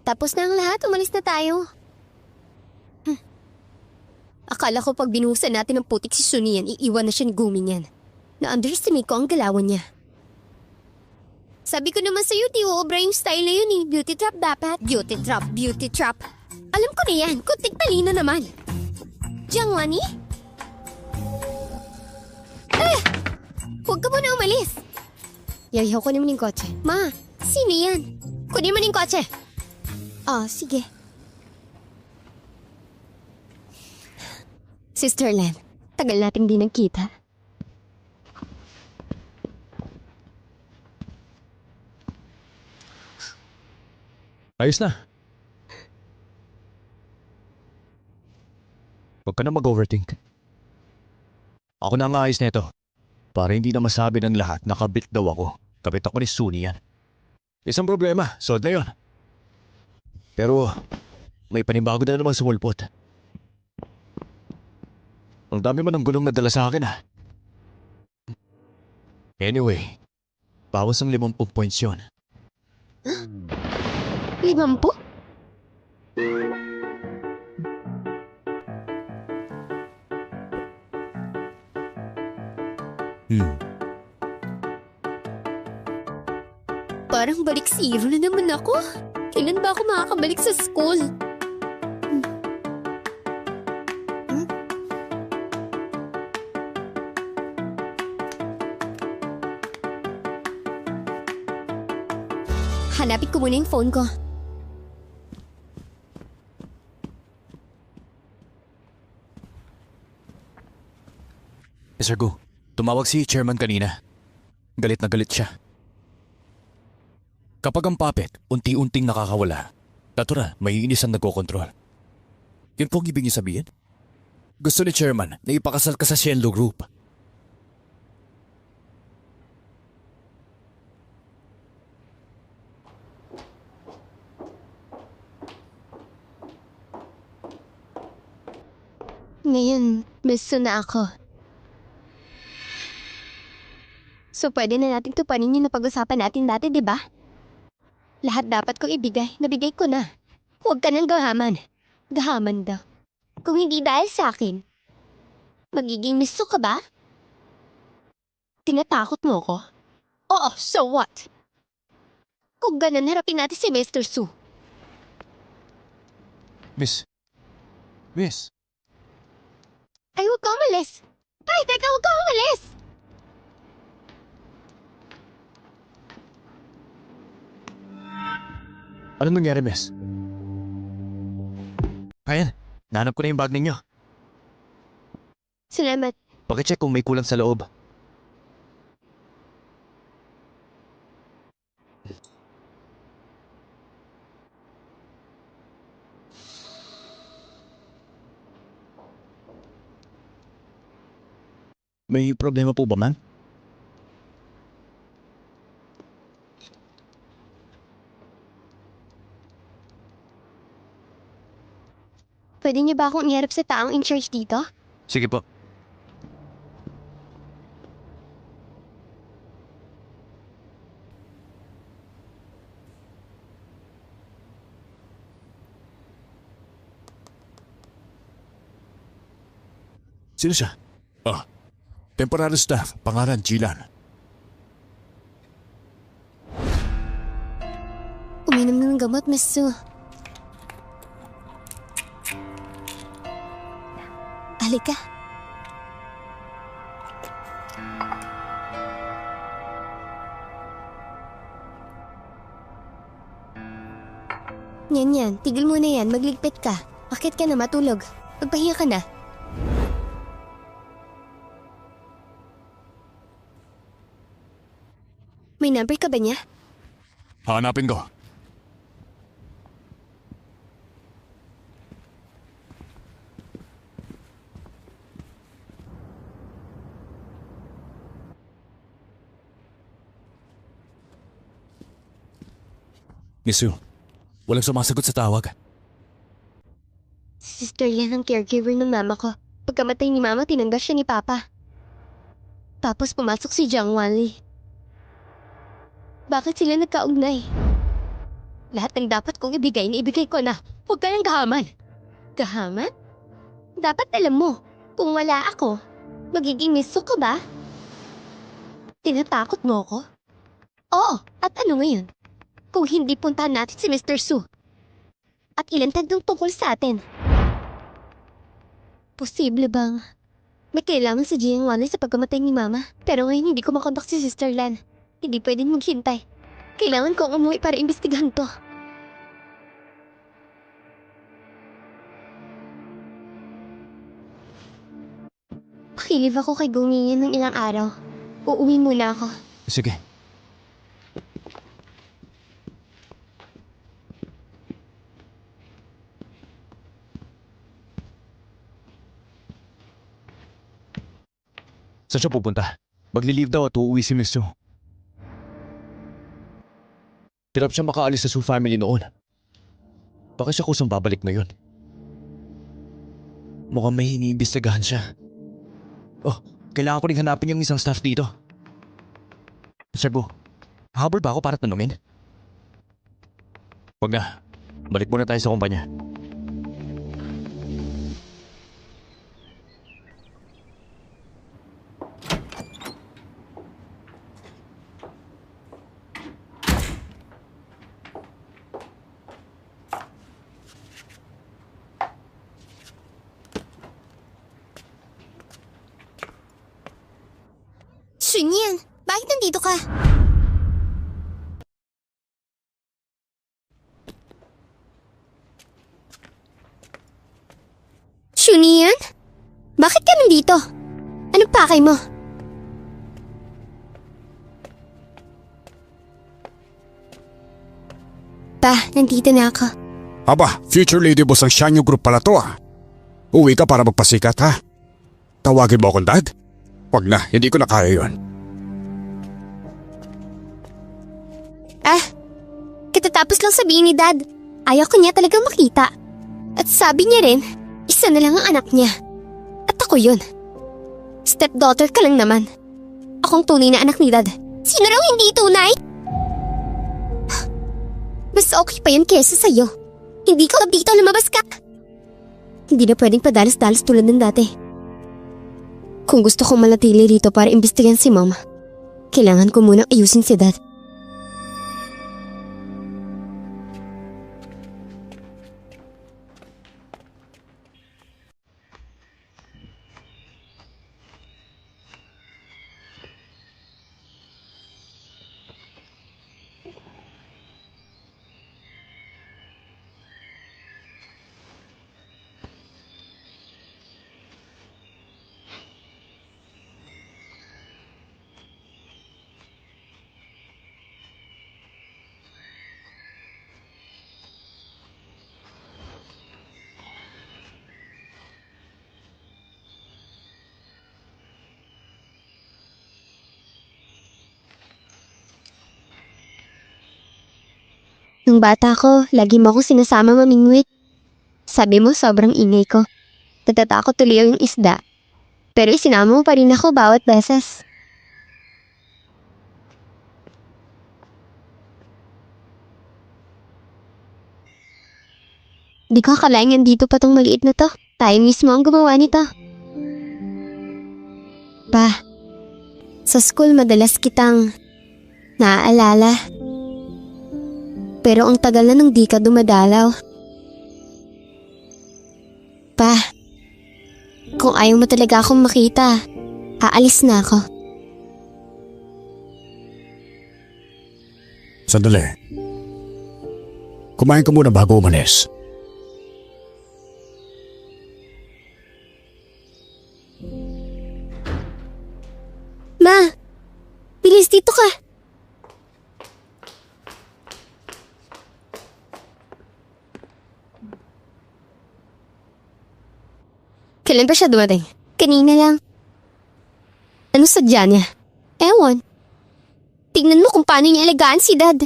Tapos na ang lahat, umalis na tayo. Akala ko pag binuhusan natin ng putik si Sunian, iiwan na siya ni Guming yan. Na-underestimate ko ang galawan niya. Sabi ko naman sa'yo, di uobra yung style na yun eh. Beauty trap dapat. Beauty trap, beauty trap. Alam ko na yan, kunting talino naman. Jiangwani? Huwag ka muna umalis. Yayaw ko naman yung kotse. Ma, sino yan? Kunin mo yung kotse. Sige. Sister Len, tagal nating di nagkita. Ayos na. Huwag ka na mag-overthink. Ako na ang ayos nito. Para hindi na masabi ng lahat na kabit daw ako. Kabit ako ni Suni yan. Isang problema, solved na yun. Pero may panibago na naman sumulpot. Ang dami mo ng gulong na dala sa akin Anyway, bawas ang 50 points yun. 50? Parang balik zero na naman ako. Kailan ba ako makakabalik sa school? Hanapin ko muna yung phone ko. Sir Gu, tumawag si chairman kanina. Galit na galit siya. Kapag ang puppet unti-unting nakakawala, natural, may inis ang nagkokontrol. Yun po ang ibig niyo sabihin? Gusto ni chairman na ipakasal ka sa Shenlong Group. Ngayon, gusto na ako. So pwede na nating tuparin yung napag-usapan natin dati, di ba? Lahat dapat kong ibigay, nabigay ko na. Huwag ka nang gahaman. Gahaman daw. Kung hindi dahil sa akin, magiging misto ka ba? Tinatakot mo ko? Oo, so what? Kung ganun, harapin natin si Mr. Su. Miss. Ay, huwag ka umalis. Ay, teka, huwag ka umalis. Ano nangyari, miss? Ayan, nahanap ko na yung bag ninyo. Salamat. Pakicheck kung may kulang sa loob. May problema po ba, man? Pwede niyo ba akong iharap sa taong in charge dito? Sige po. Sino siya? Temporary staff, pangalan Jilan. Uminom ng gamot, Miss Su. Halika. Yan. Tigil muna yan. Magligpit ka. Bakit ka na matulog? Magpahinga ka na. May number ka ba niya? Hanapin ko. Miss Su, walang sumasagot sa tawag. Sister yan ang caregiver ng mama ko. Pagkamatay ni mama, tinanggal siya ni papa. Tapos pumasok si Jiang Wanli. Bakit sila nagkaugnay? Lahat ng dapat kong ibigay, naibigay ko na. Huwag ka nang gahaman. Gahaman? Dapat alam mo, kung wala ako, magiging miso ka ba? Tinatakot mo ako? Oo, at ano ngayon? Kung hindi puntahan natin si Mr. Su. At ilan tagdong tungkol sa atin. Posible bang may kailangan si Jiang Wanley sa pagkamatay ni Mama? Pero ngayon hindi ko makontak si Sister Lan. Hindi pwedeng maghintay. Kailangan kong umuwi para imbestigahan to. Pakilib ako kay Gumiyan ng ilang araw. Uuwi muna ako. Sige. Saan siya pupunta? Magli-leave daw at uuwi si Miss Su. Hirap siya makaalis sa Su family noon. Bakit siya kusang babalik ngayon? Mukhang may iniimbestigahan siya. Oh, kailangan ko rin hanapin yung isang staff dito. Sir Bu, habol ba ako para tanungin? Huwag na. Balik muna tayo sa kumpanya. Shunyan, bakit nandito ka? Shunyan? Bakit ka nandito? Anong pakay mo? Pa, nandito na ako. Aba, future lady boss ng Shanyo Group pala to ah. Uwi ka para magpasikat ha. Tawagin mo akong dad? Wag na, hindi ko na kaya yun. Katatapos lang sabihin ni Dad, ayaw ko niya talagang makita. At sabi niya rin, isa na lang ang anak niya. At ako yun. Stepdaughter ka lang naman. Akong tunay na anak ni Dad. Sino raw hindi tunay? Mas okay pa yun kesa sa'yo. Hindi ka dito, lumabas ka. Hindi na pwedeng padalas-dalas tulad ng dati. Kung gusto kong manatili rito para imbestigan si Mom, kailangan ko munang ayusin si Dad. Nung bata ko, lagi mo akong sinasama mamingwit. Sabi mo sobrang ingay ko. Natatakot tuloy yung isda. Pero isinama mo pa rin ako bawat beses. Di ko akalain dito pa tong maliit na to. Tayo mismo ang gumawa nito. Pa, sa school madalas kitang naaalala. Pero ang tagal na nung di ka dumadalaw. Pa, kung ayaw mo talaga akong makita, aalis na ako. Sandali. Kumain ka muna bago umalis. Ma, bilis dito ka. Kailan pa siya dumating? Kanina lang. Ano sadya niya? Ewan. Tingnan mo kung paano niya alagaan si Dad.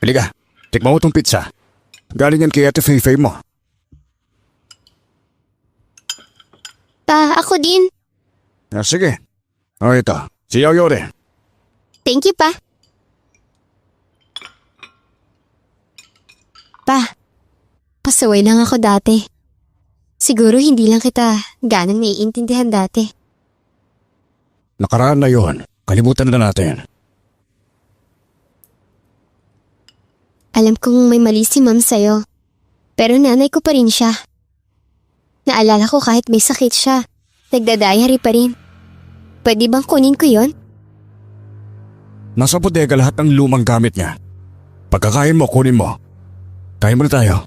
Halika, tikman mo tong pizza. Galing yan kay Ate Fei-Fei mo. Pa, ako din. Sige. O ito, si Yaoyore. Thank you, pa. Pa, pasaway lang ako dati. Siguro hindi lang kita ganang naiintindihan dati. Nakaraan na yon. Kalimutan na natin. Alam kong may mali si ma'am sa'yo. Pero nanay ko pa rin siya. Naalala ko kahit may sakit siya, nagda-diary pa rin. Pwede bang kunin ko yon? Nasa bodega lahat ng lumang gamit niya. Pagkakain mo, kunin mo. Kain muna tayo.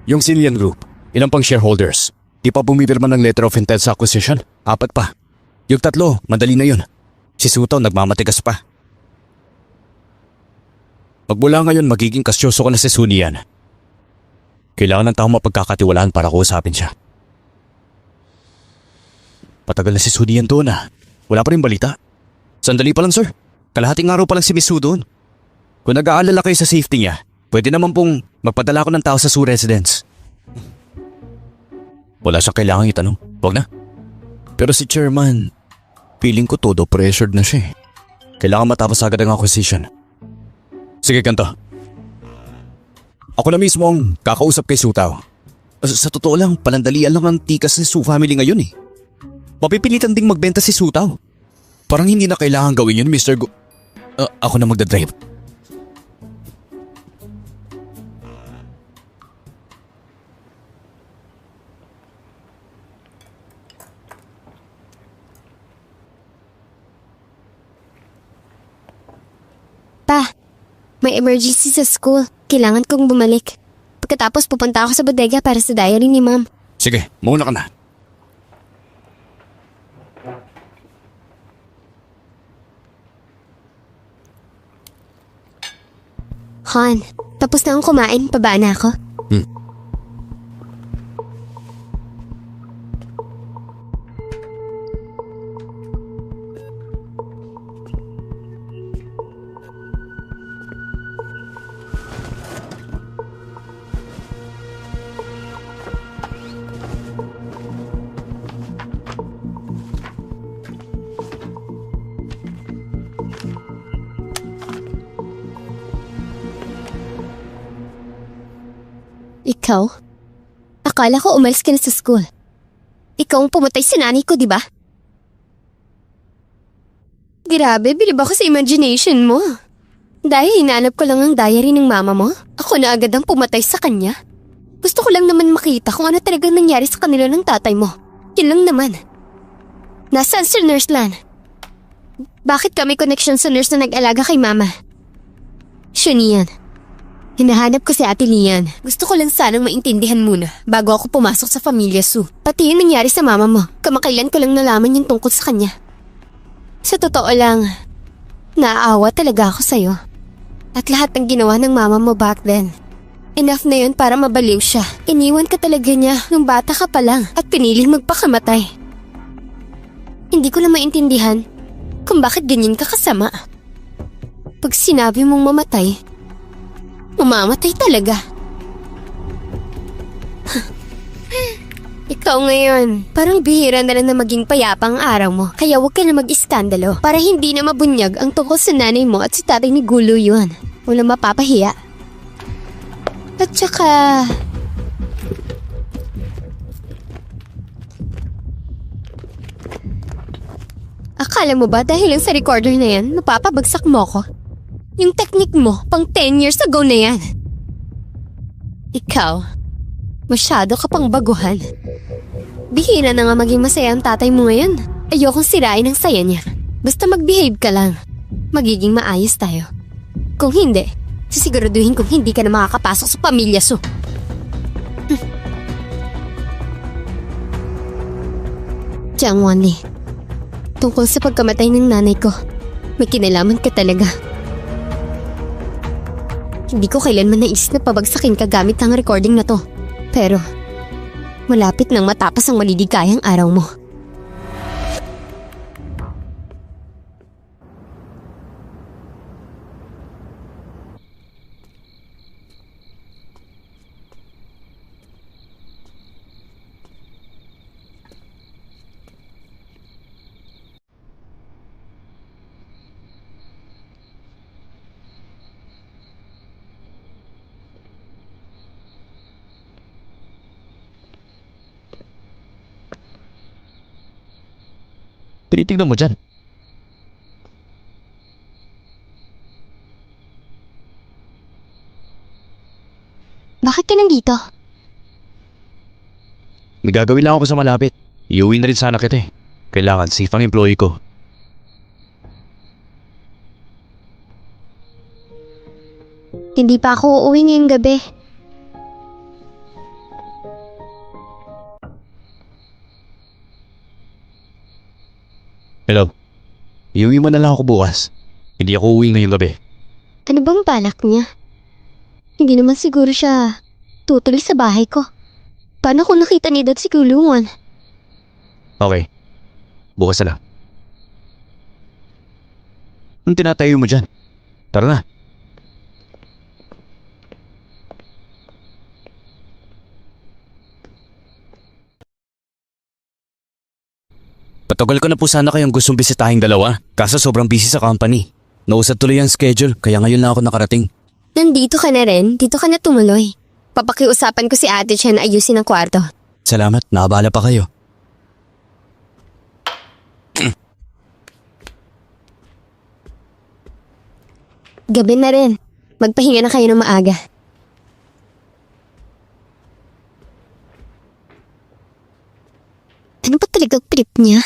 Yung Silian Group, ilang pang shareholders? Di pa bumipirma ng letter of intent sa acquisition? 4 pa. Yung 3, madali na yun. Si Sutaw nagmamatigas pa. Magmula ngayon magiging kasyoso ko na si Sunian. Kailangan ng tao mapagkakatiwalaan para kausapin siya. Patagal na si Sunian doon ah. Wala pa rin balita. Sandali pa lang sir. Kalahating araw pa lang si Miss Su doon. Kung nag-aalala kayo sa safety niya, pwede naman pong magpadala ko ng tao sa Su Residence. Wala siyang kailangang itanong. Huwag na. Pero si Chairman, feeling ko todo pressured na siya eh. Kailangan matapos agad ang acquisition. Sige, ganito. Ako na mismo ang kakausap kay Sutaw. Sa totoo lang, palandalian lang ang tikas ni Su family ngayon eh. Mapipilitan ding magbenta si Sutaw. Parang hindi na kailangan gawin yun, Mr. Ako na magdadrive. Pa, may emergency sa school. Kailangan kong bumalik. Pagkatapos pupunta ako sa bodega para sa diary ni ma'am. Sige, mauna ka na. Han, tapos na akong kumain. Pababa na ako. Ikaw? Akala ko umalis ka na sa school. Ikaw ang pumatay sa nanay ko, di ba? Grabe, bilib ako sa imagination mo. Dahil hinanap ko lang ang diary ng mama mo, ako na agad ang pumatay sa kanya. Gusto ko lang naman makita kung ano talagang nangyari sa kanila ng tatay mo. Yun lang naman. Nasaan si Nurse Lan? Bakit ka may connection sa nurse na nag-alaga kay mama? Shunian. Hinahanap ko si Ate Lian. Gusto ko lang sanang maintindihan muna bago ako pumasok sa pamilya Su. Pati yung nangyari sa mama mo. Kamakailan ko lang nalaman yung tungkol sa kanya. Sa totoo lang, naaawa talaga ako sa'yo. At lahat ng ginawa ng mama mo back then. Enough na yun para mabaliw siya. Iniwan ka talaga niya nung bata ka pa lang at piniling magpakamatay. Hindi ko lang maintindihan kung bakit ganyan ka kasama. Pag sinabi mong mamatay, mamamatay talaga. Ikaw ngayon, parang bihira na lang na maging payapa ang araw mo. Kaya huwag ka na mag-iskandalo para hindi na mabunyag ang tungkol sa nanay mo at si tatay ni Gulo yun. Walang mapapahiya. At saka... akala mo ba dahil lang sa recorder na yan, mapapabagsak mo ko? Yung technique mo, pang 10 years ago na yan. Ikaw, masyado ka pang baguhan. Bihira na nga maging masaya ang tatay mo ngayon. Ayokong sirain ang saya niya. Basta mag-behave ka lang. Magiging maayos tayo. Kung hindi, sisiguraduhin kong hindi ka na makakapasok sa pamilya Su. Jiang Wanli, tungkol sa pagkamatay ng nanay ko, may kinalaman ka talaga. Hindi ko kailanman naisip na pabagsakin ka gamit ang recording na to. Pero, malapit nang matapos ang maliligayang araw mo. Tinitignan mo dyan. Bakit ka nandito? May gagawin lang ako sa malapit. Iuwi na rin sana kita eh. Kailangan safe ang employee ko. Hindi pa ako uuwi ngayong gabi. Hello. Iuwi mo na lang ako bukas. Hindi ako uwi ngayong gabi. Ano bang balak niya? Hindi naman siguro siya tutuloy sa bahay ko. Paano kung nakita ni Dad si kulungan? Okay. Bukas na lang. Anong tinatayo mo dyan? Tara na. Patagal ko na po sana kayong gustong bisitahing dalawa. Kaso sobrang busy sa company. Nausad tuloy ang schedule, kaya ngayon lang ako nakarating. Nandito ka na rin. Dito ka na tumuloy. Papakiusapan ko si Ate Chen na ayusin ang kwarto. Salamat, nakabala pa kayo. Gabi na rin. Magpahinga na kayo ng maaga. Ano ba talagang trip niya?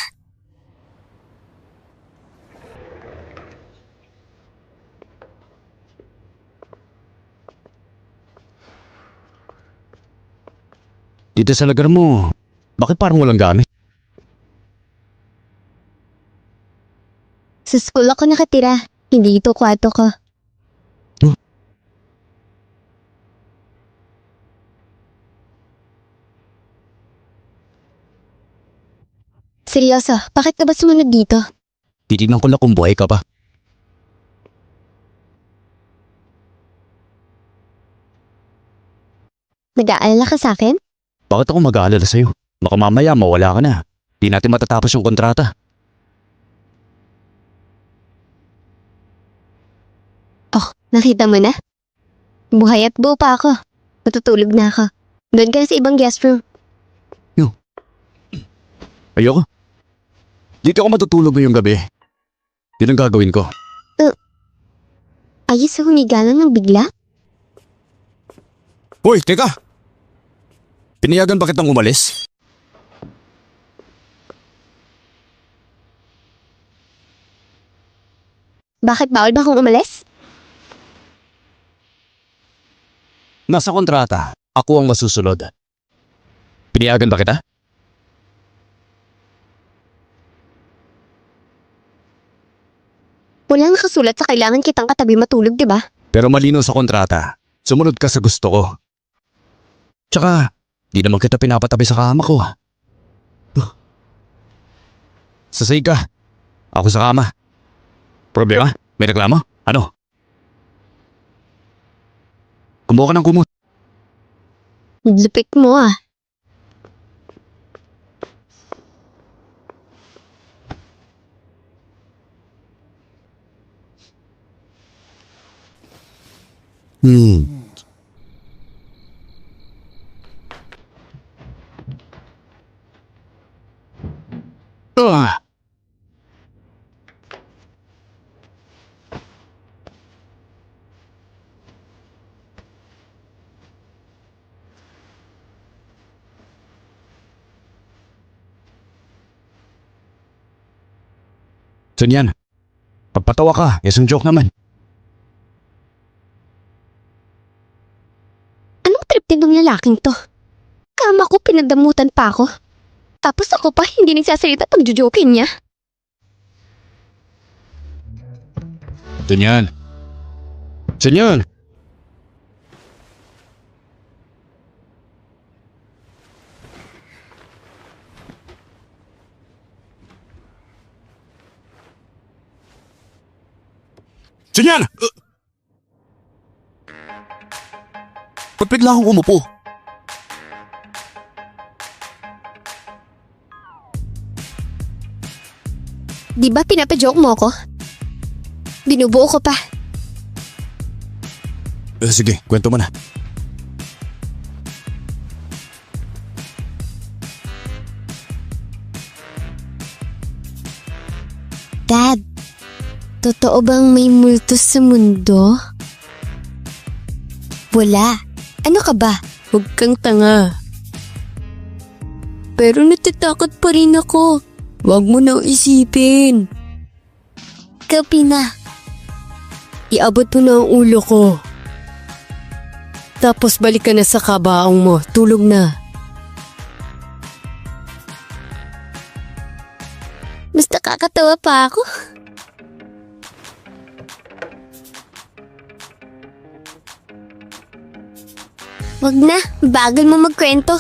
Dito sa lugar mo, bakit parang walang gamit? Sa school ako nakatira. Hindi ito kwarto ko. Seryoso, bakit ka ba sumunod dito? Titignan ko lang kung buhay ka pa. Nag-aalala ka sa akin? Bakit ako mag-aalala sa'yo? Baka mamaya mawala ka na. Di natin matatapos yung kontrata. Oh, nakita mo na? Buhay at buo pa ako. Matutulog na ako. Doon ka na sa ibang guest room. Ayoko. Dito ako matutulog ngayong gabi. Yun ang gagawin ko. Ayos sa humiga lang ng bigla? Hoy, teka! Pinayagan ba kitang umalis? Bakit bawal ba akong umalis? Nasa kontrata, ako ang masusunod. Pinayagan ba kita? Wala nakasulat sa kailangan kitang katabi matulog, di ba? Pero malinaw sa kontrata, sumunod ka sa gusto ko. Tsaka, di naman kita pinapatabi sa kama ko. Sasay ka. Ako sa kama. Problema? May reklamo? Ano? Kumuha ka ng kumot. Lupit mo ah. Ah. So yan. Pagpatawa ka, isang joke naman. Anong trip din ng lalaking to? Kama ko pinagdamutan pa ako. Tapos ako pa hindi nagsasalita pag jujokin niya. Ganyan. Ganyan. Ganyan! Ba't bigla akong umupo? Di ba pinapajoke mo ako? Binubuo ko pa. Sige, kwento mo na. Dad, totoo bang may multo sa mundo? Wala. Ano ka ba? Huwag kang tanga. Pero natatakot pa rin ako. Huwag mo nang isipin. Kapi na. Iabot mo na ang ulo ko. Tapos balik ka na sa kabaong mo. Tulog na. Mas nakakatawa pa ako. Wag na, bagal mo magkwento.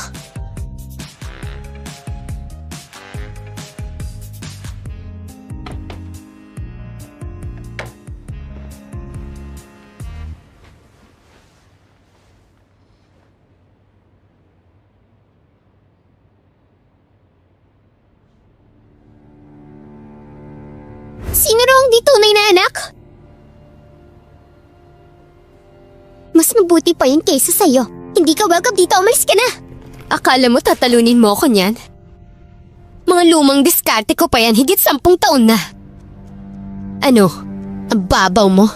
Sino raw ang di tunay na anak? Mas mabuti pa yun kaysa sa'yo. Hindi ka welcome dito, umalis ka na. Akala mo tatalunin mo ako niyan? Mga lumang diskarte ko pa yan, higit 10 taon na. Ano? Ang babaw mo?